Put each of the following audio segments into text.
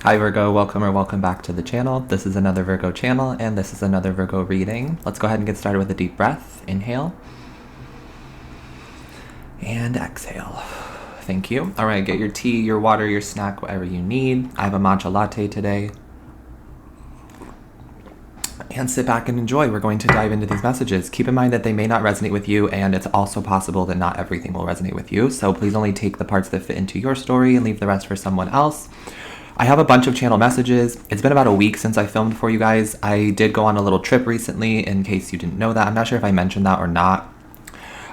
Hi Virgo, welcome or welcome back to the channel. This is another Virgo channel and this is another Virgo reading. Let's go ahead and get started with a deep breath. Inhale and exhale. Thank you. All right, get your tea, your water, your snack, whatever you need. I have a matcha latte today. And sit back and enjoy. We're going to dive into these messages. Keep in mind that they may not resonate with you, and it's also possible that not everything will resonate with you. So please only take the parts that fit into your story and leave the rest for someone else. I have a bunch of channel messages. It's been about a week since I filmed for you guys. I did go on a little trip recently, in case you didn't know that. I'm not sure if I mentioned that or not,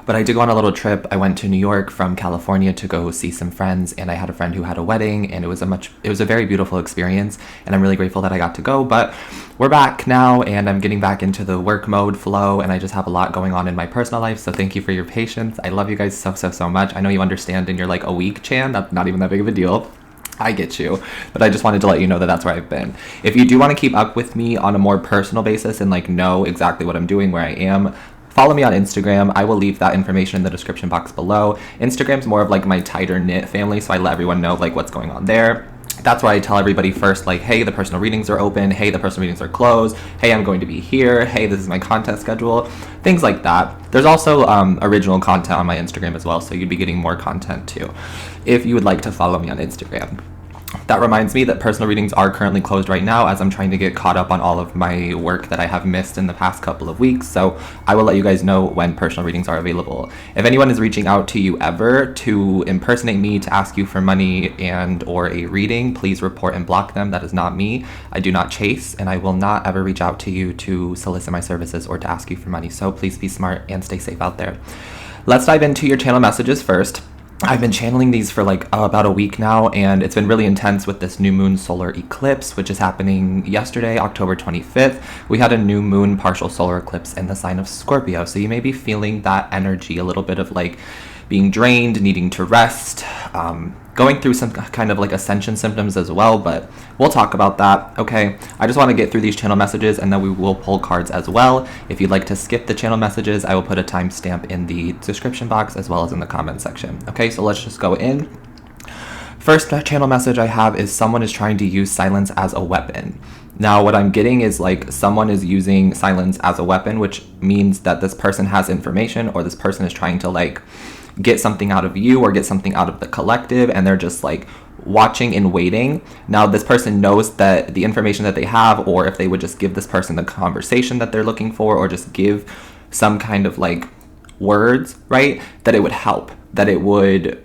but I did go on a little trip. I went to New York from California to go see some friends, and I had a friend who had a wedding, and it was a very beautiful experience, and I'm really grateful that I got to go. But we're back now, and I'm getting back into the work mode flow, and I just have a lot going on in my personal life, so thank you for your patience. I love you guys so much. I know you understand, and you're like, a week, Chan? That's not even that big of a deal. I get you, but I just wanted to let you know that that's where I've been. If you do want to keep up with me on a more personal basis and like know exactly what I'm doing, where I am, follow me on Instagram. I will leave that information in the description box below. Instagram's more of like my tighter knit family, so I let everyone know like what's going on there. That's why I tell everybody first, like, hey, the personal readings are open. Hey, the personal readings are closed. Hey, I'm going to be here. Hey, this is my content schedule. Things like that. There's also original content on my Instagram as well, so you'd be getting more content too if you would like to follow me on Instagram. That reminds me that personal readings are currently closed right now as I'm trying to get caught up on all of my work that I have missed in the past couple of weeks. So I will let you guys know when personal readings are available. If anyone is reaching out to you ever to impersonate me, to ask you for money and or a reading, please report and block them. That is not me. I do not chase, and I will not ever reach out to you to solicit my services or to ask you for money. So please be smart and stay safe out there. Let's dive into your channel messages first. I've been channeling these for like about a week now, and it's been really intense with this new moon solar eclipse, which is happening yesterday, October 25th. We had a new moon partial solar eclipse in the sign of Scorpio, so you may be feeling that energy, a little bit of like being drained, needing to rest, going through some kind of like ascension symptoms as well, but we'll talk about that, okay? I just want to get through these channel messages, and then we will pull cards as well. If you'd like to skip the channel messages, I will put a timestamp in the description box as well as in the comment section. Okay, so let's just go in. First channel message I have is someone is trying to use silence as a weapon. Now, what I'm getting is like someone is using silence as a weapon, which means that this person has information, or this person is trying to like get something out of you or get something out of the collective, and they're just like watching and waiting. Now, this person knows that the information that they have, or if they would just give this person the conversation that they're looking for, or just give some kind of like words, right, that it would help, that it would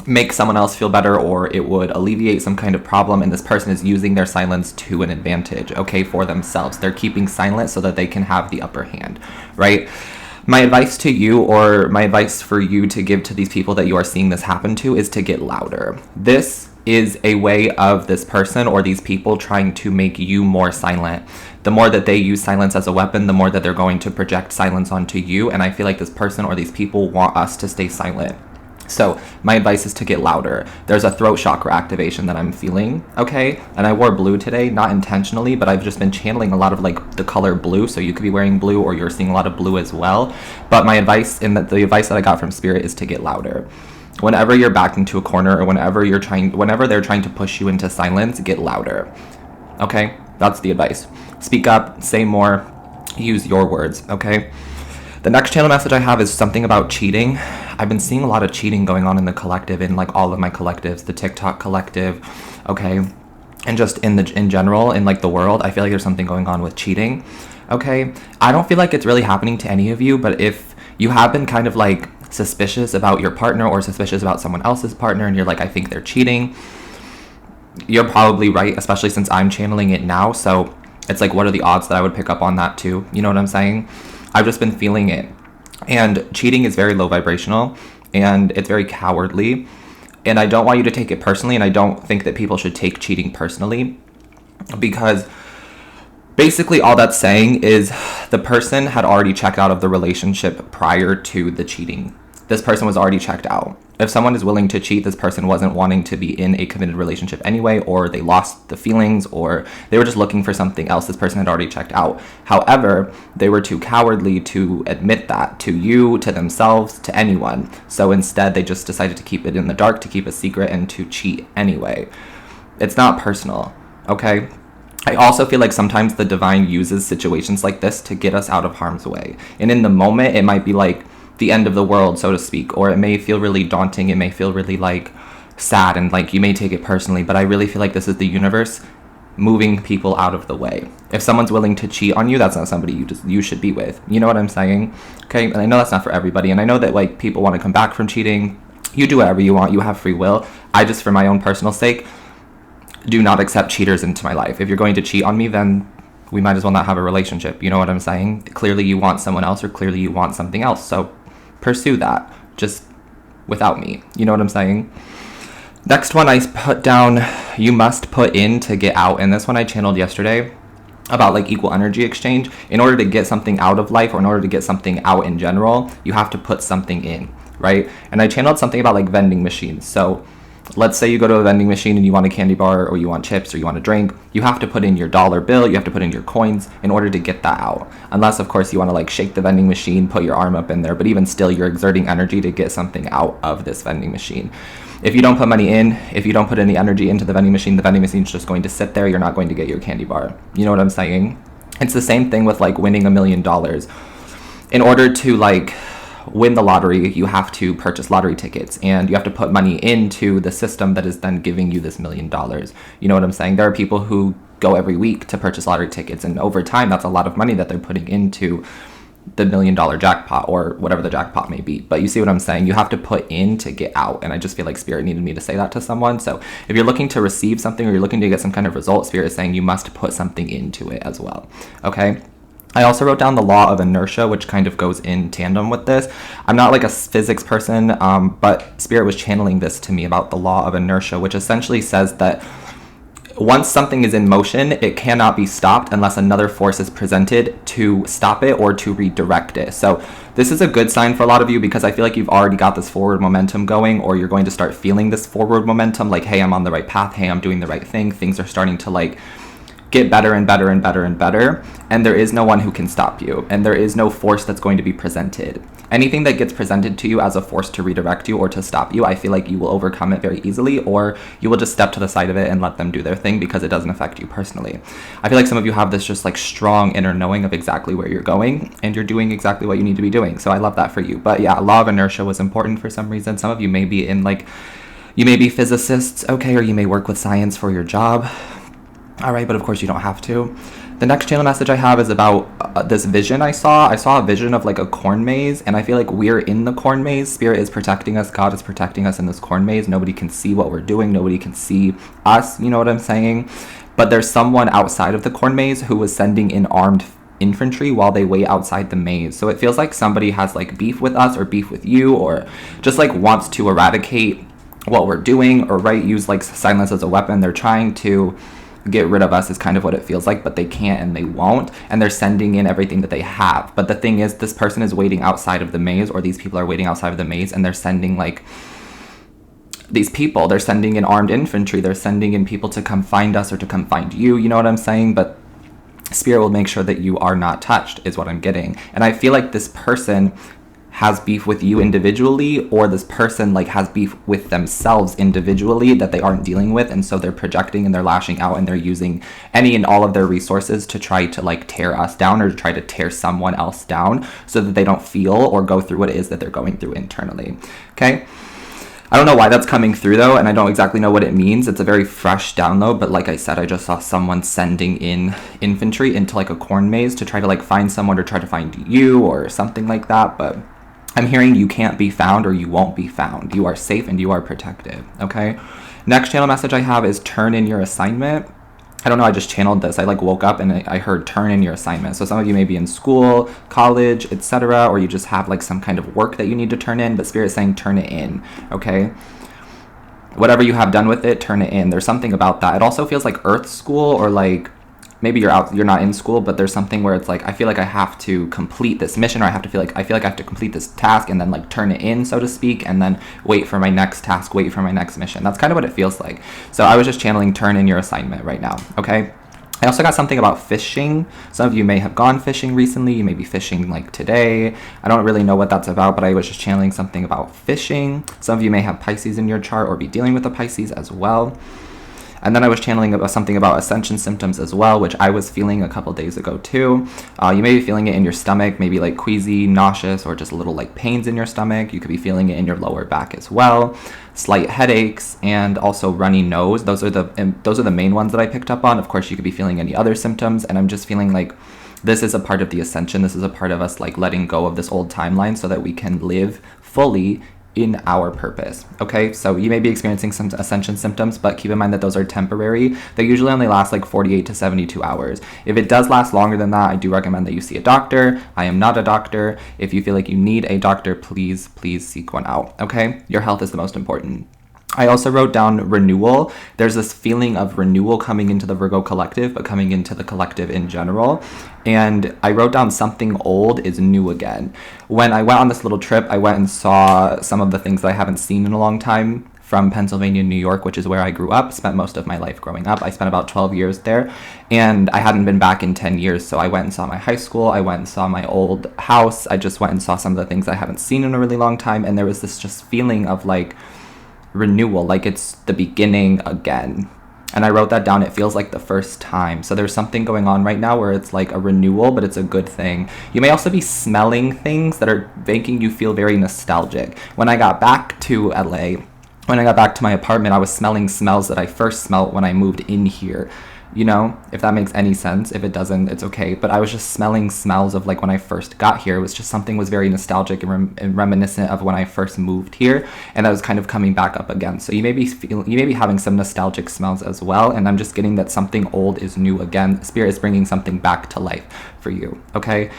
make someone else feel better, or it would alleviate some kind of problem, and this person is using their silence to an advantage, okay, for themselves. They're keeping silent so that they can have the upper hand, right? My advice to you, or my advice for you to give to these people that you are seeing this happen to, is to get louder. This is a way of this person or these people trying to make you more silent. The more that they use silence as a weapon, the more that they're going to project silence onto you, and I feel like this person or these people want us to stay silent. So my advice is to get louder. There's a throat chakra activation that I'm feeling, okay? And I wore blue today, not intentionally, but I've just been channeling a lot of like the color blue, so you could be wearing blue, or you're seeing a lot of blue as well. But my advice, and the advice that I got from Spirit, is to get louder. Whenever you're backed into a corner, or whenever they're trying to push you into silence, get louder, okay? That's the advice. Speak up, say more, use your words, okay? The next channel message I have is something about cheating. I've been seeing a lot of cheating going on in the collective, in like all of my collectives, the Tik Tok collective, okay? And just in general, in like the world, I feel like there's something going on with cheating, okay? I don't feel like it's really happening to any of you, but if you have been kind of like suspicious about your partner, or suspicious about someone else's partner, and you're like, I think they're cheating, you're probably right, especially since I'm channeling it now. So it's like, what are the odds that I would pick up on that too? You know what I'm saying? I've just been feeling it. And cheating is very low vibrational, and it's very cowardly. And I don't want you to take it personally, and I don't think that people should take cheating personally, because basically all that's saying is the person had already checked out of the relationship prior to the cheating. This person was already checked out. If someone is willing to cheat, this person wasn't wanting to be in a committed relationship anyway, or they lost the feelings, or they were just looking for something else. This person had already checked out. However, they were too cowardly to admit that to you, to themselves, to anyone. So instead, they just decided to keep it in the dark, to keep a secret, and to cheat anyway. It's not personal, okay? I also feel like sometimes the divine uses situations like this to get us out of harm's way. And in the moment, it might be like the end of the world, so to speak, or it may feel really daunting. It may feel really like sad, and like you may take it personally, but I really feel like this is the universe moving people out of the way. If someone's willing to cheat on you, that's not somebody you should be with. You know what I'm saying? Okay, and I know that's not for everybody, and I know that like people want to come back from cheating. You do whatever you want. You have free will. I just, for my own personal sake, do not accept cheaters into my life. If you're going to cheat on me, then we might as well not have a relationship. You know what I'm saying? Clearly you want someone else, or clearly you want something else. So pursue that, just without me. You know what I'm saying? Next one I put down, you must put in to get out. And this one I channeled yesterday about like equal energy exchange. In order to get something out of life, or in order to get something out in general, you have to put something in, right? And I channeled something about like vending machines. So let's say you go to a vending machine and you want a candy bar, or you want chips, or you want a drink. You have to put in your dollar bill, you have to put in your coins in order to get that out. Unless, of course, you want to like shake the vending machine, put your arm up in there. But even still, you're exerting energy to get something out of this vending machine. If you don't put money in, if you don't put any energy into the vending machine's just going to sit there. You're not going to get your candy bar. You know what I'm saying? It's the same thing with like winning $1 million. In order to like win the lottery, you have to purchase lottery tickets, and you have to put money into the system that is then giving you this $1 million. You know what I'm saying? There are people who go every week to purchase lottery tickets, and over time, that's a lot of money that they're putting into the $1 million jackpot, or whatever the jackpot may be. But you see what I'm saying? You have to put in to get out. And I just feel like Spirit needed me to say that to someone. So if you're looking to receive something, or you're looking to get some kind of result, Spirit is saying you must put something into it as well. Okay? I also wrote down the law of inertia, which kind of goes in tandem with this. I'm not like a physics person, but Spirit was channeling this to me about the law of inertia, which essentially says that once something is in motion, it cannot be stopped unless another force is presented to stop it or to redirect it. So this is a good sign for a lot of you, because I feel like you've already got this forward momentum going, or you're going to start feeling this forward momentum, like, hey, I'm on the right path. Hey, I'm doing the right thing. Things are starting to like get better and better and better and better, and there is no one who can stop you, and there is no force that's going to be presented. Anything that gets presented to you as a force to redirect you or to stop you, I feel like you will overcome it very easily, or you will just step to the side of it and let them do their thing, because it doesn't affect you personally. I feel like some of you have this just like strong inner knowing of exactly where you're going, and you're doing exactly what you need to be doing. So I love that for you. But yeah, law of inertia was important for some reason. Some of you may be in like, you may be physicists, okay, or you may work with science for your job. All right, but of course you don't have to. The next channel message I have is about this vision I saw. I saw a vision of like a corn maze, and I feel like we're in the corn maze. Spirit is protecting us. God is protecting us in this corn maze. Nobody can see what we're doing. Nobody can see us. You know what I'm saying? But there's someone outside of the corn maze who was sending in armed infantry while they wait outside the maze. So it feels like somebody has like beef with us, or beef with you, or just like wants to eradicate what we're doing, or right, use like silence as a weapon. They're trying to get rid of us is kind of what it feels like, but they can't and they won't, and they're sending in everything that they have. But the thing is, this person is waiting outside of the maze, or these people are waiting outside of the maze, and they're sending like these people, they're sending in armed infantry, they're sending in people to come find us or to come find you. You know what I'm saying? But Spirit will make sure that you are not touched, is what I'm getting. And I feel like this person has beef with you individually, or this person like has beef with themselves individually that they aren't dealing with, and so they're projecting and they're lashing out, and they're using any and all of their resources to try to like tear us down, or to try to tear someone else down, so that they don't feel or go through what it is that they're going through internally. Okay, I don't know why that's coming through though, and I don't exactly know what it means. It's a very fresh download, but like I said, I just saw someone sending in infantry into like a corn maze to try to like find someone, or try to find you or something like that. But I'm hearing you can't be found, or you won't be found. You are safe and you are protected, okay? Next channel message I have is turn in your assignment. I don't know, I just channeled this. I like woke up and I heard turn in your assignment. So some of you may be in school, college, etc., or you just have like some kind of work that you need to turn in, but Spirit's saying turn it in, okay? Whatever you have done with it, turn it in. There's something about that. It also feels like Earth school, or like maybe you're not in school, but there's something where it's like, I feel like I have to complete this mission, or I feel like I have to complete this task, and then like turn it in, so to speak, and then wait for my next task, wait for my next mission. That's kind of what it feels like. So I was just channeling turn in your assignment right now, okay? I also got something about fishing. Some of you may have gone fishing recently. You may be fishing like today. I don't really know what that's about, but I was just channeling something about fishing. Some of you may have Pisces in your chart, or be dealing with a Pisces as well. And then I was channeling about something about ascension symptoms as well, which I was feeling a couple days ago too. You may be feeling it in your stomach, maybe like queasy, nauseous, or just little like pains in your stomach. You could be feeling it in your lower back as well. Slight headaches and also runny nose. Those are the main ones that I picked up on. Of course, you could be feeling any other symptoms, and I'm just feeling like this is a part of the ascension. This is a part of us like letting go of this old timeline so that we can live fully in our purpose. Okay, so you may be experiencing some ascension symptoms, but keep in mind that those are temporary. They usually only last like 48 to 72 hours. If it does last longer than that, I do recommend that you see a doctor. I am not a doctor. If you feel like you need a doctor, please seek one out. Okay, your health is the most important. I also wrote down renewal. There's this feeling of renewal coming into the Virgo collective, but coming into the collective in general. And I wrote down something old is new again. When I went on this little trip, I went and saw some of the things that I haven't seen in a long time from Pennsylvania, New York, which is where I grew up, spent most of my life growing up. I spent about 12 years there, and I hadn't been back in 10 years. So I went and saw my high school. I went and saw my old house. I just went and saw some of the things I haven't seen in a really long time. And there was this just feeling of like, renewal, like it's the beginning again. And I wrote that down. It feels like the first time. So there's something going on right now where it's like a renewal, but it's a good thing. You may also be smelling things that are making you feel very nostalgic. When I got back to LA, when I got back to my apartment, I was smelling smells that I first smelled when I moved in here. You know, if that makes any sense. If it doesn't, it's okay. But I was just smelling smells of like when I first got here. It was just something was very nostalgic and reminiscent of when I first moved here, and that was kind of coming back up again. So you may be having some nostalgic smells as well. And I'm just getting that something old is new again. Spirit is bringing something back to life for you. Okay.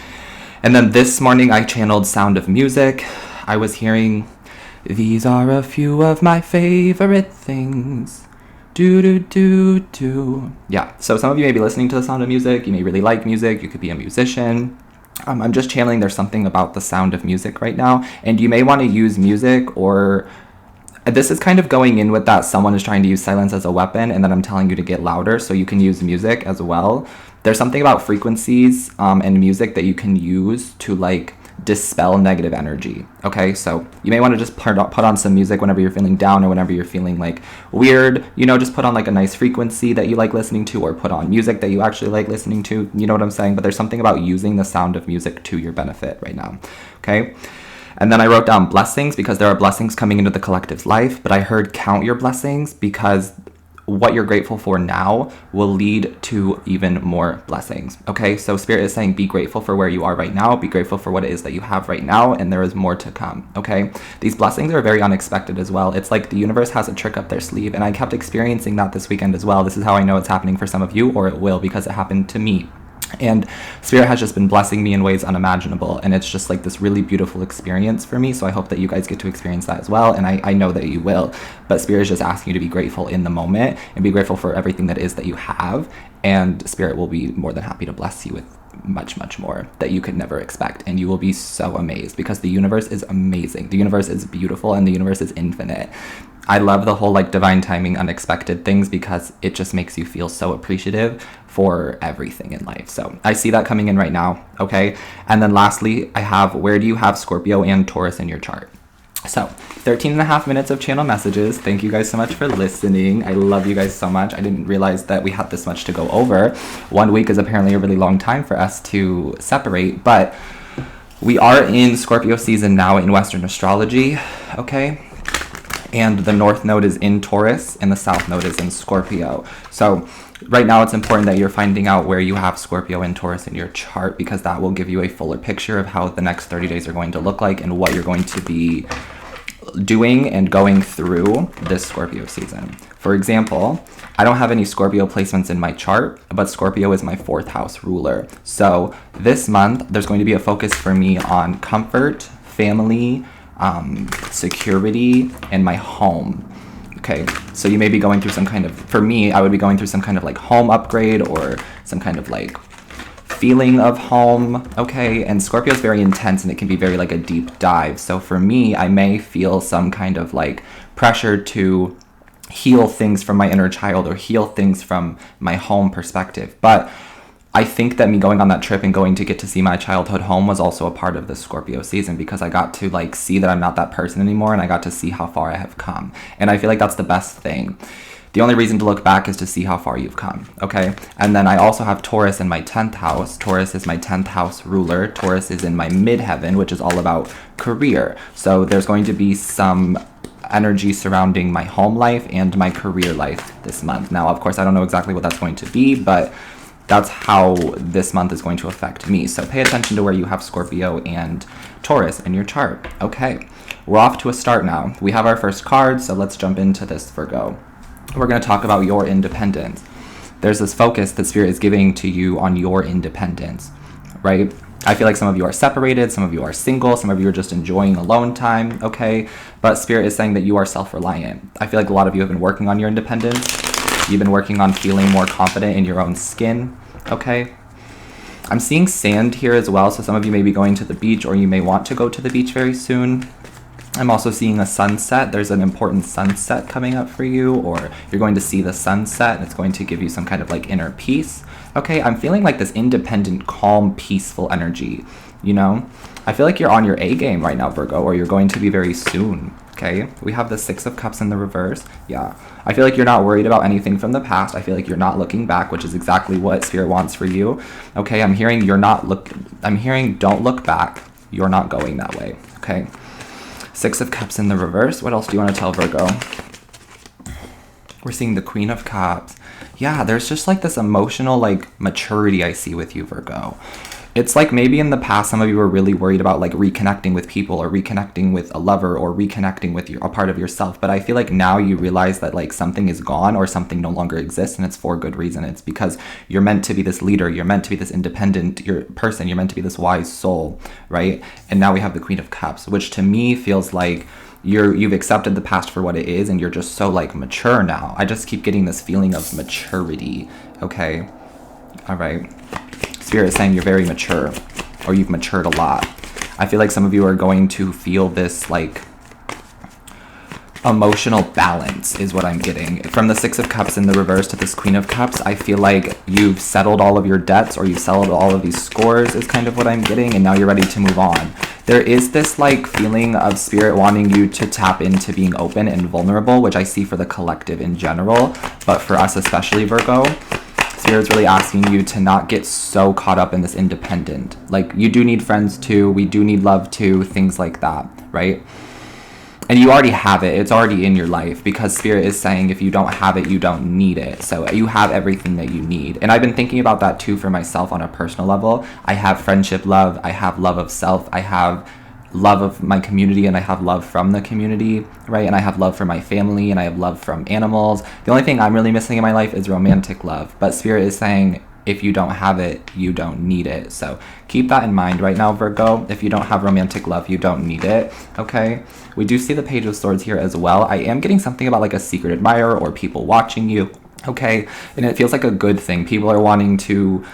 And then this morning I channeled Sound of Music. I was hearing, these are a few of my favorite things. Yeah, so some of you may be listening to the Sound of Music. You may really like music. You could be a musician. I'm just channeling there's something about the sound of music right now. And you may want to use music, or this is kind of going in with that someone is trying to use silence as a weapon, and then I'm telling you to get louder, so you can use music as well. There's something about frequencies and music that you can use to like dispel negative energy. Okay, so you may want to just put on some music whenever you're feeling down or whenever you're feeling like weird. You know, just put on like a nice frequency that you like listening to, or put on music that you actually like listening to. You know what I'm saying? But there's something about using the sound of music to your benefit right now. Okay. And then I wrote down blessings because there are blessings coming into the collective's life, but I heard count your blessings because what you're grateful for now will lead to even more blessings. Okay, so Spirit is saying be grateful for where you are right now, be grateful for what it is that you have right now, and there is more to come. Okay, these blessings are very unexpected as well. It's like the universe has a trick up their sleeve, and I kept experiencing that this weekend as well. This is how I know it's happening for some of you, or it will, because it happened to me. And Spirit has just been blessing me in ways unimaginable, and it's just like this really beautiful experience for me. So I hope that you guys get to experience that as well, and I know that you will. But Spirit is just asking you to be grateful in the moment and be grateful for everything that is that you have, and Spirit will be more than happy to bless you with much more that you could never expect, and you will be so amazed because the universe is amazing. The universe is beautiful, and the universe is infinite. I love the whole like divine timing, unexpected things, because it just makes you feel so appreciative for everything in life. So I see that coming in right now. Okay. And then lastly, I have, where do you have Scorpio and Taurus in your chart? So 13 and a half minutes of channel messages. Thank you guys so much for listening. I love you guys so much. I didn't realize that we had this much to go over. 1 week is apparently a really long time for us to separate, but we are in Scorpio season now in Western astrology. Okay. And the North Node is in Taurus and the South Node is in Scorpio. So right now it's important that you're finding out where you have Scorpio and Taurus in your chart, because that will give you a fuller picture of how the next 30 days are going to look like and what you're going to be doing and going through this Scorpio season. For example, I don't have any Scorpio placements in my chart, but Scorpio is my 4th house ruler. So this month, there's going to be a focus for me on comfort, family, security, and my home. Okay, so you may be going through some kind of, for me, I would be going through some kind of like home upgrade or some kind of like feeling of home. Okay, and Scorpio is very intense and it can be very like a deep dive. So for me, I may feel some kind of like pressure to heal things from my inner child or heal things from my home perspective. But I think that me going on that trip and going to get to see my childhood home was also a part of the Scorpio season, because I got to like see that I'm not that person anymore, and I got to see how far I have come. And I feel like that's the best thing. The only reason to look back is to see how far you've come, okay? And then I also have Taurus in my 10th house. Taurus is my 10th house ruler. Taurus is in my midheaven, which is all about career. So there's going to be some energy surrounding my home life and my career life this month. Now, of course, I don't know exactly what that's going to be, but that's how this month is going to affect me. So pay attention to where you have Scorpio and Taurus in your chart. Okay, we're off to a start now. We have our first card, so let's jump into this, Virgo. We're going to talk about your independence. There's this focus that Spirit is giving to you on your independence, right? I feel like some of you are separated, some of you are single, some of you are just enjoying alone time, okay? But Spirit is saying that you are self-reliant. I feel like a lot of you have been working on your independence. You've been working on feeling more confident in your own skin, okay? I'm seeing sand here as well, so some of you may be going to the beach, or you may want to go to the beach very soon. I'm also seeing a sunset. There's an important sunset coming up for you, or you're going to see the sunset, and it's going to give you some kind of like inner peace. Okay, I'm feeling like this independent, calm, peaceful energy, you know? I feel like you're on your A game right now, Virgo, or you're going to be very soon, okay? We have the 6 of Cups in the reverse. Yeah, I feel like you're not worried about anything from the past. I feel like you're not looking back, which is exactly what Spirit wants for you. Okay, I'm hearing don't look back. You're not going that way, okay? 6 of Cups in the reverse. What else do you want to tell Virgo? We're seeing the Queen of Cups. Yeah, there's just like this emotional like maturity I see with you, Virgo. It's like maybe in the past some of you were really worried about like reconnecting with people, or reconnecting with a lover, or reconnecting with a part of yourself. But I feel like now you realize that like something is gone, or something no longer exists, and it's for good reason. It's because you're meant to be this leader, you're meant to be this independent person, you're meant to be this wise soul, right? And now we have the Queen of Cups, which to me feels like you've accepted the past for what it is, and you're just so like mature now. I just keep getting this feeling of maturity, okay? All right. Spirit is saying you're very mature, or you've matured a lot. I feel like some of you are going to feel this like emotional balance is what I'm getting. From the 6 of Cups in the reverse to this Queen of Cups, I feel like you've settled all of your debts, or you've settled all of these scores is kind of what I'm getting, and now you're ready to move on. There is this like feeling of Spirit wanting you to tap into being open and vulnerable, which I see for the collective in general, but for us especially, Virgo, Spirit's really asking you to not get so caught up in this independent. Like, you do need friends too, we do need love too, things like that, right? And you already have it. It's already in your life, because Spirit is saying if you don't have it, you don't need it. So you have everything that you need. And I've been thinking about that too for myself on a personal level. I have friendship love. I have love of self. I have love of my community, and I have love from the community, right? And I have love for my family, and I have love from animals. The only thing I'm really missing in my life is romantic love. But Spirit is saying if you don't have it, you don't need it. So keep that in mind right now, Virgo. If you don't have romantic love, you don't need it, okay? We do see the Page of Swords here as well. I am getting something about like a secret admirer, or people watching you, okay? And it feels like a good thing. People are wanting to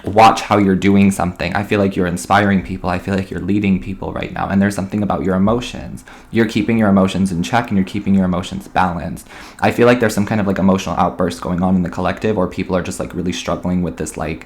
watch how you're doing something. I feel like you're inspiring people. I feel like you're leading people right now. And there's something about your emotions. You're keeping your emotions in check, and you're keeping your emotions balanced. I feel like there's some kind of like emotional outburst going on in the collective, or people are just like really struggling with this like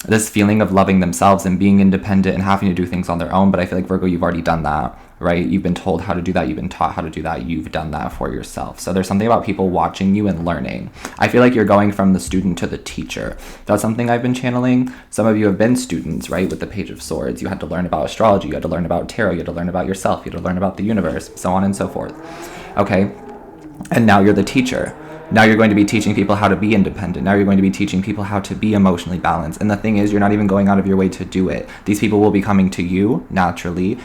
this feeling of loving themselves and being independent and having to do things on their own. But I feel like, Virgo, you've already done that, right? You've been told how to do that. You've been taught how to do that. You've done that for yourself. So there's something about people watching you and learning. I feel like you're going from the student to the teacher. That's something I've been channeling. Some of you have been students, right? With the Page of Swords, you had to learn about astrology. You had to learn about tarot. You had to learn about yourself. You had to learn about the universe, so on and so forth. Okay. And now you're the teacher. Now you're going to be teaching people how to be independent. Now you're going to be teaching people how to be emotionally balanced. And the thing is, you're not even going out of your way to do it. These people will be coming to you naturally,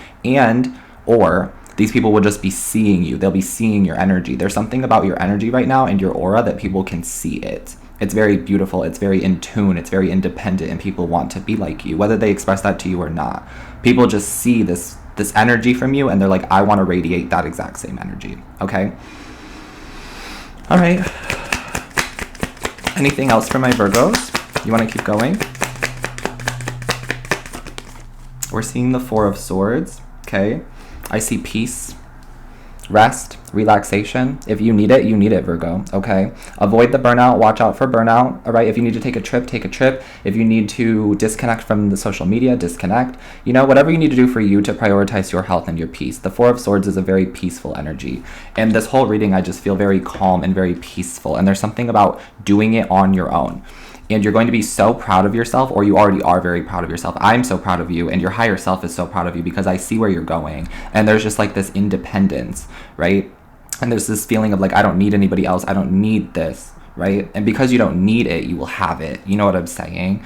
or these people will just be seeing you. They'll be seeing your energy. There's something about your energy right now and your aura that people can see it. It's very beautiful. It's very in tune. It's very independent, and people want to be like you, whether they express that to you or not. People just see this energy from you, and they're like, I want to radiate that exact same energy. Okay? All right. Anything else for my Virgos? You want to keep going? We're seeing the 4 of Swords. Okay. I see peace. Rest, relaxation. If you need it, you need it, Virgo, okay? Avoid the burnout. Watch out for burnout, all right? If you need to take a trip, take a trip. If you need to disconnect from the social media, disconnect. You know, whatever you need to do for you to prioritize your health and your peace. The Four of Swords is a very peaceful energy. And this whole reading, I just feel very calm and very peaceful. And there's something about doing it on your own. And you're going to be so proud of yourself, or you already are very proud of yourself. I'm so proud of you, and your higher self is so proud of you because I see where you're going. And there's just like this independence, right? And there's this feeling of like, I don't need anybody else. I don't need this, right? And because you don't need it, you will have it. You know what I'm saying?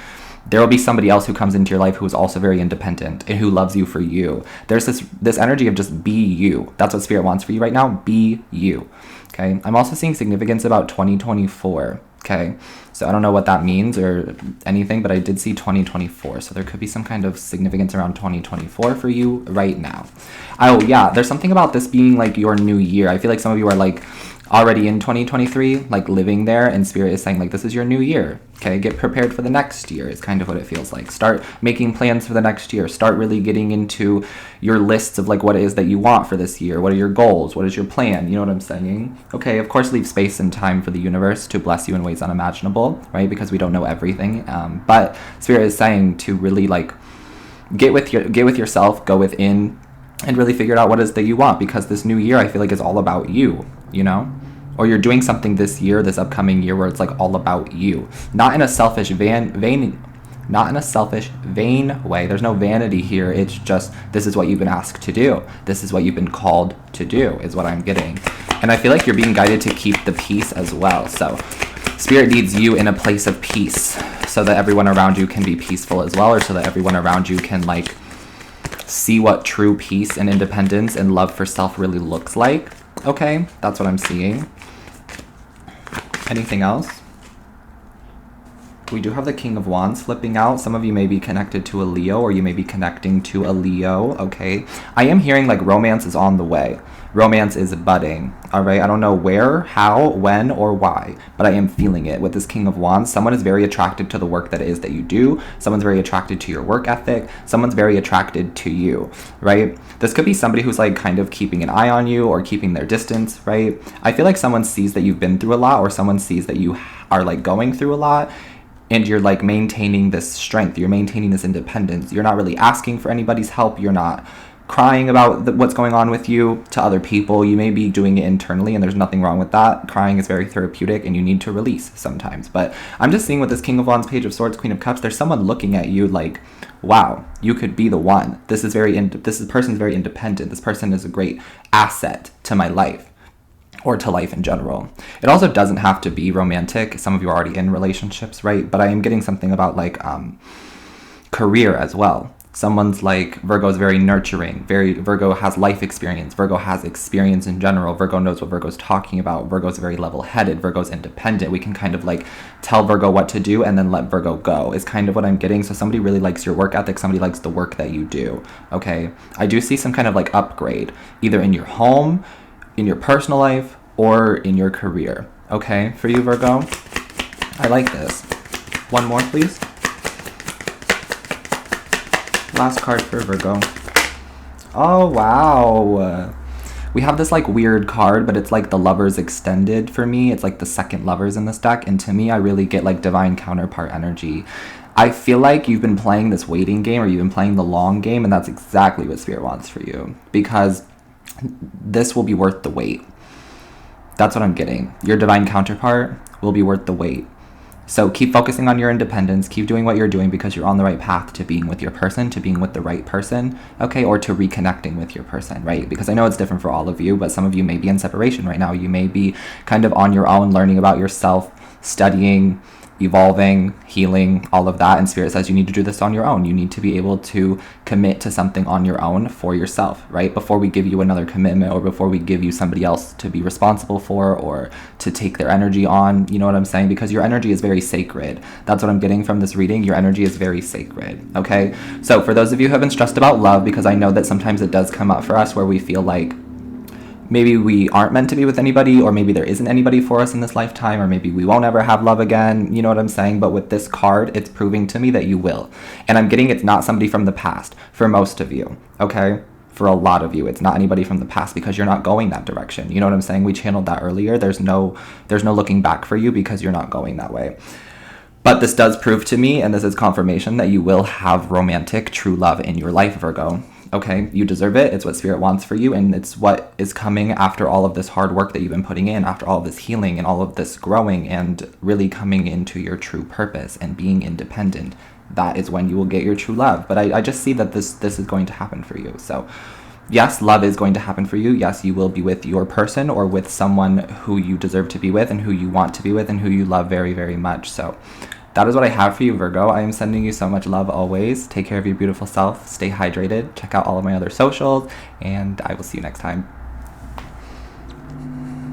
There will be somebody else who comes into your life who is also very independent and who loves you for you. There's this energy of just be you. That's what Spirit wants for you right now. Be you. Okay. I'm also seeing significance about 2024. Okay. So I don't know what that means or anything, but I did see 2024. So there could be some kind of significance around 2024 for you right now. Oh yeah. There's something about this being like your new year. I feel like some of you are like already in 2023, like living there, and Spirit is saying like, this is your new year. Okay, get prepared for the next year is kind of what it feels like. Start making plans for the next year. Start really getting into your lists of like what it is that you want for this year. What are your goals? What is your plan? You know what I'm saying? Okay, of course, leave space and time for the universe to bless you in ways unimaginable, right? Because we don't know everything. But Spirit is saying to really like get with yourself, go within, and really figure out what it is that you want, because this new year I feel like is all about you, you know? Or you're doing something this year, this upcoming year, where it's like all about you. Not in a selfish vain way. There's no vanity here. It's just, this is what you've been asked to do. This is what you've been called to do, is what I'm getting. And I feel like you're being guided to keep the peace as well. So Spirit needs you in a place of peace so that everyone around you can be peaceful as well, or so that everyone around you can like see what true peace and independence and love for self really looks like. Okay, that's what I'm seeing. Anything else? We do have the King of Wands flipping out. Some of you may be connected to a Leo, or you may be connecting to a Leo, okay? I am hearing like romance is on the way. Romance is budding, all right? I don't know where, how, when, or why, but I am feeling it with this King of Wands. Someone is very attracted to the work that it is that you do. Someone's very attracted to your work ethic. Someone's very attracted to you, right? This could be somebody who's like kind of keeping an eye on you or keeping their distance, right? I feel like someone sees that you've been through a lot, or someone sees that you are like going through a lot, and you're like maintaining this strength. You're maintaining this independence. You're not really asking for anybody's help. You're not crying about what's going on with you to other people. You may be doing it internally, and there's nothing wrong with that. Crying is very therapeutic, and you need to release sometimes. But I'm just seeing with this King of Wands, Page of Swords, Queen of Cups, there's someone looking at you like, wow, you could be the one. This person's very independent. This person is a great asset to my life, or to life in general. It also doesn't have to be romantic. Some of you are already in relationships, right? But I am getting something about like career as well. Someone's like, Virgo is very nurturing. Virgo has life experience. Virgo has experience in general. Virgo knows what Virgo's talking about. Virgo's very level-headed. Virgo's independent. We can kind of like tell Virgo what to do and then let Virgo go is kind of what I'm getting. So somebody really likes your work ethic. Somebody likes the work that you do, okay? I do see some kind of like upgrade, either in your home, in your personal life, or in your career, okay? For you, Virgo, I like this. One more, please. Last card for Virgo. Oh, wow. We have this like weird card, but it's like the Lovers extended for me. It's like the second Lovers in this deck. And to me, I really get like divine counterpart energy. I feel like you've been playing this waiting game, or you've been playing the long game, and that's exactly what Spirit wants for you, because this will be worth the wait. That's what I'm getting. Your divine counterpart will be worth the wait. So keep focusing on your independence. Keep doing what you're doing, because you're on the right path to being with your person, to being with the right person, okay? Or to reconnecting with your person, right? Because I know it's different for all of you, but some of you may be in separation right now. You may be kind of on your own, learning about yourself, studying, evolving, healing, all of that. And Spirit says you need to do this on your own. You need to be able to commit to something on your own for yourself, right? Before we give you another commitment, or before we give you somebody else to be responsible for, or to take their energy on, you know what I'm saying? Because your energy is very sacred. That's what I'm getting from this reading. Your energy is very sacred, okay? So for those of you who have been stressed about love, because I know that sometimes it does come up for us where we feel like maybe we aren't meant to be with anybody, or maybe there isn't anybody for us in this lifetime, or maybe we won't ever have love again, you know what I'm saying? But with this card, it's proving to me that you will. And I'm getting it's not somebody from the past, for most of you, okay? for a lot of you. It's not anybody from the past, because you're not going that direction. You know what I'm saying? We channeled that earlier. There's no looking back for you, because you're not going that way. But this does prove to me, and this is confirmation, that you will have romantic, true love in your life, Virgo. Okay, you deserve it. It's what Spirit wants for you, and it's what is coming after all of this hard work that you've been putting in, after all of this healing and all of this growing and really coming into your true purpose and being independent. That is when you will get your true love. But I just see that this is going to happen for you. So yes, love is going to happen for you. Yes, you will be with your person, or with someone who you deserve to be with and who you want to be with and who you love very, very much. So that is what I have for you, Virgo. I am sending you so much love always. Take care of your beautiful self. Stay hydrated. Check out all of my other socials, and I will see you next time.